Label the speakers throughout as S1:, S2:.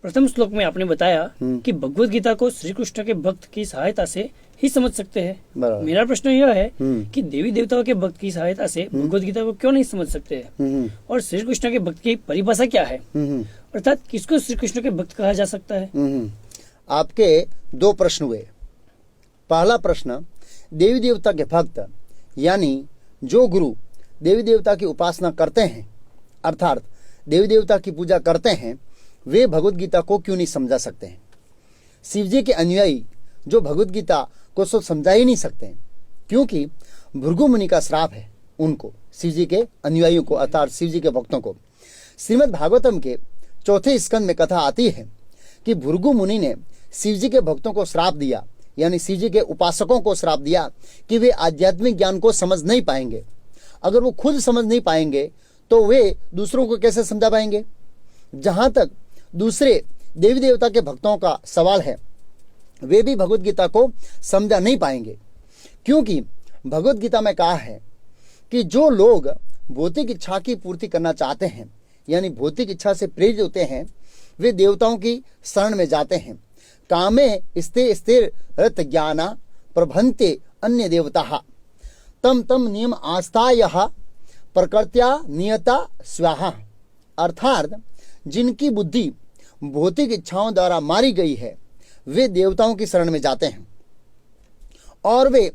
S1: प्रथम श्लोक में आपने बताया कि भगवत गीता को श्री कृष्ण के भक्त की सहायता से ही समझ सकते हैं। मेरा प्रश्न यह है कि देवी देवताओं के भक्त की सहायता से भगवत गीता को क्यों नहीं समझ सकते हैं, और श्री कृष्ण के भक्त की परिभाषा क्या है, अर्थात किसको श्री कृष्ण के भक्त कहा जा सकता है।
S2: आपके दो प्रश्न हुए। पहला प्रश्न, देवी देवता के भक्त यानी जो गुरु देवी देवता की उपासना करते हैं अर्थात देवी देवता की पूजा करते हैं, वे भगवत गीता को क्यों नहीं समझा सकते हैं। शिव जी के अनुयायी जो भगवत गीता को समझा ही नहीं सकते हैं, क्योंकि भृगु मुनि का श्राप है उनको, शिव जी के अनुयायियों को अर्थात शिव जी के भक्तों को। श्रीमद् भागवतम के चौथे स्कंद में कथा आती है कि भृगु मुनि ने शिव जी के भक्तों को श्राप दिया, यानी शिव जी के उपासकों को श्राप दिया कि वे आध्यात्मिक ज्ञान को समझ नहीं पाएंगे। अगर वो खुद समझ नहीं पाएंगे तो वे दूसरों को कैसे समझा पाएंगे। जहां तक दूसरे देवी देवता के भक्तों का सवाल है, वे भी भगवत गीता को समझा नहीं पाएंगे, क्योंकि भगवत गीता में कहा है कि जो लोग भौतिक इच्छा की पूर्ति करना चाहते हैं, यानी भौतिक इच्छा से प्रेरित होते हैं, वे देवताओं की शरण में जाते हैं। कामे स्थिर स्थिर रत ज्ञाना प्रभंते अन्य देवता तम तम नियम आस्था प्रकृत्या नियता स्वाहा। अर्थात जिनकी बुद्धि भौतिक इच्छाओं द्वारा मारी गई है, वे देवताओं की शरण में जाते हैं और वे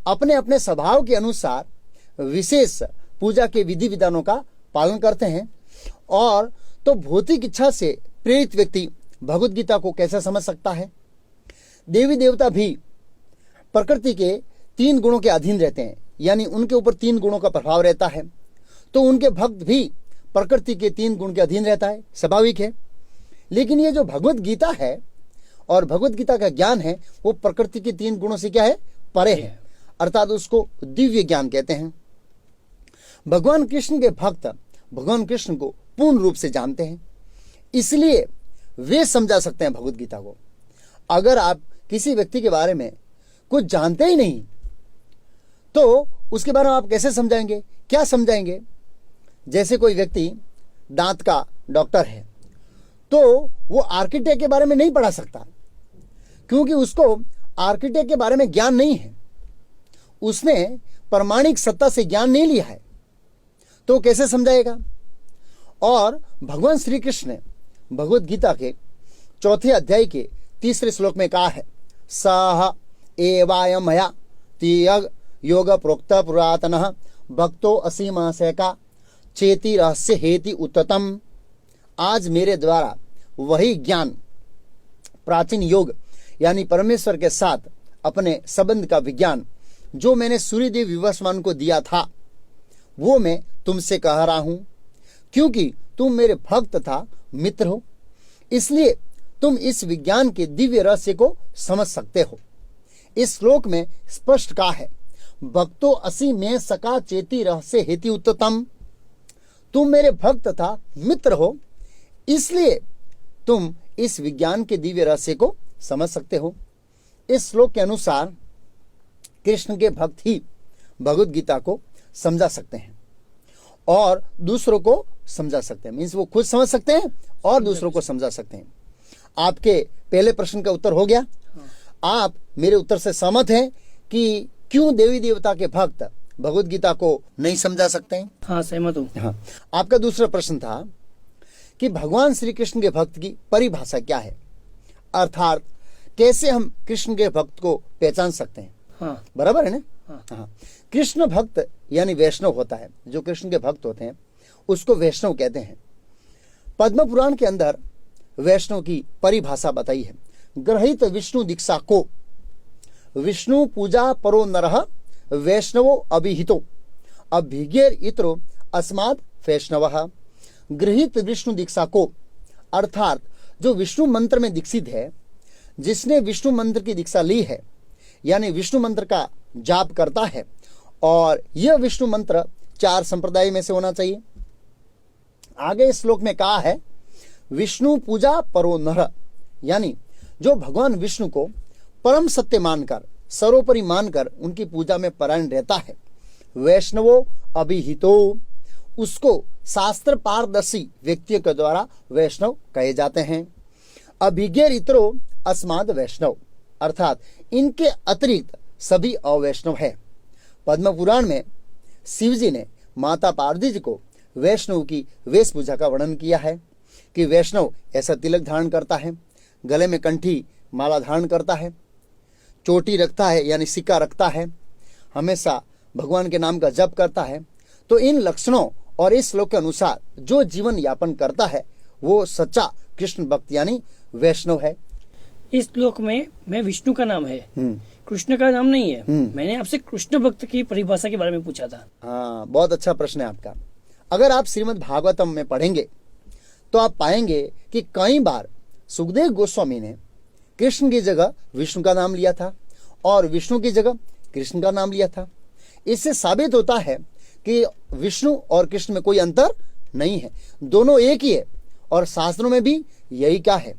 S2: अपने अपने स्वभाव के अनुसार विशेष पूजा के विधि विधानों का पालन करते हैं। और तो भौतिक इच्छा से प्रेरित व्यक्ति भगवत गीता को कैसे समझ सकता है। देवी देवता भी प्रकृति के 3 गुणों के अधीन रहते हैं, यानी उनके ऊपर 3 गुणों का प्रभाव रहता है, तो उनके भक्त भी प्रकृति के 3 गुण के अधीन रहता है, स्वाभाविक है। लेकिन ये जो भगवत गीता है और भगवत गीता का ज्ञान है, वो प्रकृति के 3 गुणों से क्या है, परे है, अर्थात उसको दिव्य ज्ञान कहते हैं। भगवान कृष्ण के भक्त भगवान कृष्ण को पूर्ण रूप से जानते हैं, इसलिए वे समझा सकते हैं भगवत गीता को। अगर आप किसी व्यक्ति के बारे में कुछ जानते ही नहीं तो उसके बारे में आप कैसे समझाएंगे, क्या समझाएंगे। जैसे कोई व्यक्ति दांत का डॉक्टर है तो वो आर्किटेक्ट के बारे में नहीं पढ़ा सकता, क्योंकि उसको आर्किटेक्ट के बारे में ज्ञान नहीं है, उसने प्रमाणिक सत्ता से ज्ञान नहीं लिया है, तो कैसे समझाएगा। और भगवान श्री कृष्ण ने भगवत गीता के 4थे अध्याय के 3रे श्लोक में कहा है, सह एवायम मया तीयग योग प्रोक्त पुरातनः भक्तो असीमाशयका चेति रहस्य हेति उत्ततम। आज मेरे द्वारा वही ज्ञान प्राचीन योग यानी परमेश्वर के साथ अपने संबंध का विज्ञान जो मैंने सूर्यदेव विवस्वान को दिया था, वो मैं तुमसे कह रहा हूं, क्योंकि तुम मेरे भक्त तथा मित्र हो, इसलिए तुम इस विज्ञान के दिव्य रहस्य को समझ सकते हो। इस श्लोक में स्पष्ट कहा है, भक्तो असी में सका चेति रहस्य हेति उत्तम। तुम मेरे भक्त तथा मित्र हो, इसलिए तुम इस विज्ञान के दिव्य रहस्य को समझ सकते हो। इस श्लोक के अनुसार कृष्ण के भक्त ही भगवत गीता को समझा सकते हैं और दूसरों को समझा सकते हैं। मीन्स वो खुद समझ सकते हैं और दूसरों को समझा सकते हैं। आपके पहले प्रश्न का उत्तर हो गया। आप मेरे उत्तर से सहमत हैं कि क्यों देवी देवता के भक्त भगवत गीता को नहीं समझा सकते हैं?
S1: हाँ, सहमत हूँ।
S2: हाँ। आपका दूसरा प्रश्न था कि भगवान श्री कृष्ण के भक्त की परिभाषा क्या है, अर्थात कैसे हम कृष्ण के भक्त को पहचान सकते हैं।
S1: हाँ।
S2: बराबर है ना।
S1: हाँ।
S2: कृष्ण भक्त यानी वैष्णव होता है, जो कृष्ण के भक्त होते हैं उसको वैष्णव कहते हैं। पद्म पुराण के अंदर वैष्णव की परिभाषा बताई है, ग्रहित विष्णु दीक्षा को विष्णु पूजा परो नरः वैष्णवो अभिहितो अभिज्ञेर इत्रो अस्मात् वैष्णवः। गृहीत विष्णु दीक्षा को अर्थात जो विष्णु मंत्र में दीक्षित है, जिसने विष्णु मंत्र की दीक्षा ली है, यानी विष्णु मंत्र का जाप करता है, और यह विष्णु मंत्र 4 संप्रदाय में से होना चाहिए। आगे इस श्लोक में कहा है, विष्णु पूजा परो नरः, यानी जो भगवान विष्णु को परम सत्य मानकर सर्वोपरि मानकर उनकी पूजा में परायण रहता है, वैष्णवो अभिहितो, उसको शास्त्र पारदर्शी व्यक्तियों के द्वारा वैष्णव कहे जाते हैं। अभिज्ञरित्रो अस्माद वैष्णव, अर्थात इनके अतिरिक्त सभी अवैष्णव है। पद्म पुराण में शिव जी ने माता पार्वती जी को वैष्णव की वेशभूषा का वर्णन किया है कि वैष्णव ऐसा तिलक धारण करता है, गले में कंठी माला धारण करता है, चोटी रखता है यानी सिक्का रखता है, हमेशा भगवान के नाम का जप करता है। तो इन लक्षणों और इस श्लोक के अनुसार जो जीवन यापन करता है वो सच्चा कृष्ण भक्त यानी वैष्णव है।
S1: इस श्लोक में मैं विष्णु का नाम है, कृष्ण का नाम नहीं है। मैंने आपसे कृष्ण भक्त की परिभाषा के बारे में पूछा था।
S2: हाँ, बहुत अच्छा प्रश्न है आपका। अगर आप श्रीमद् भागवतम में पढ़ेंगे तो आप पाएंगे कि कई बार सुखदेव गोस्वामी ने कृष्ण की जगह विष्णु का नाम लिया था और विष्णु की जगह कृष्ण का नाम लिया था। इससे साबित होता है कि विष्णु और कृष्ण में कोई अंतर नहीं है, दोनों एक ही है और शास्त्रों में भी यही क्या है,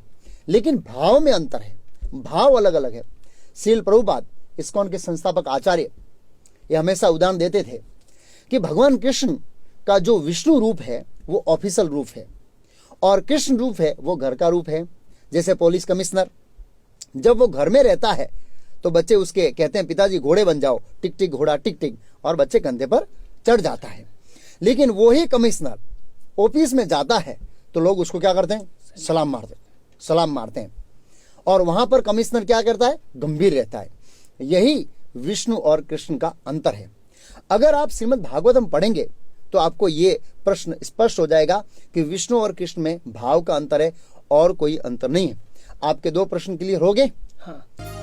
S2: लेकिन भाव में अंतर है, भाव अलग अलग है। श्रील प्रभुपाद इस्कॉन के संस्थापक आचार्य ये हमेशा उदाहरण देते थे कि भगवान कृष्ण का जो विष्णु रूप है वो ऑफिशियल रूप है और कृष्ण रूप है वो घर का रूप है। जैसे पुलिस कमिश्नर जब वो घर में रहता है तो बच्चे उसके कहते हैं पिताजी घोड़े बन जाओ, टिक टिक घोड़ा टिक टिक, और बच्चे कंधे पर चढ़ जाता है। लेकिन वही कमिश्नर ऑफिस में जाता है तो लोग उसको क्या करते हैं, सलाम मारते हैं और वहां पर कमिश्नर क्या करता है, गंभीर रहता है। यही विष्णु और कृष्ण का अंतर है। अगर आप श्रीमद् भागवतम पढ़ेंगे तो आपको ये प्रश्न स्पष्ट हो जाएगा कि विष्णु और कृष्ण में भाव का अंतर है और कोई अंतर नहीं है। आपके 2 प्रश्न क्लियर हो गए।
S1: हाँ।